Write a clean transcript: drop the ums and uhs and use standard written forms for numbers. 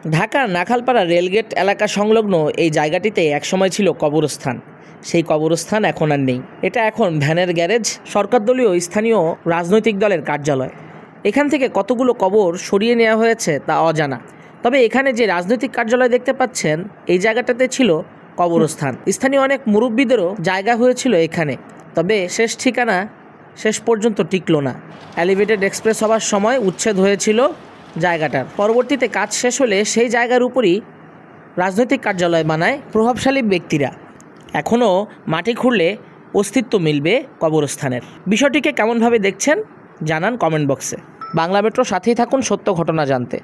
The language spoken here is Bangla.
ঢাকার নাখালপাড়া রেলগেট এলাকা সংলগ্ন এই জায়গাটিতে একসময় ছিল কবরস্থান। সেই কবরস্থান এখন আর নেই। এটা এখন ভ্যানের গ্যারেজ, সরকারদলীয় স্থানীয় রাজনৈতিক দলের কার্যালয়। এখান থেকে কতগুলো কবর সরিয়ে নেওয়া হয়েছে তা অজানা। তবে এখানে যে রাজনৈতিক কার্যালয় দেখতে পাচ্ছেন, এই জায়গাটাতে ছিল কবরস্থান। স্থানীয় অনেক মুরব্বীদেরও জায়গা হয়েছিল এখানে, তবে শেষ ঠিকানা শেষ পর্যন্ত টিকল না। এলিভেটেড এক্সপ্রেস হওয়ার সময় উচ্ছেদ হয়েছিল জায়গাটার। পরবর্তীতে কাজ শেষ হলে সেই জায়গার উপরই রাজনৈতিক কার্যালয় বানায় প্রভাবশালী ব্যক্তিরা। এখনও মাটি খুঁড়লে অস্তিত্ব মিলবে কবরস্থানের। বিষয়টিকে কেমনভাবে দেখছেন জানান কমেন্ট বক্সে। বাংলা মেট্রো সাথেই থাকুন সত্য ঘটনা জানতে।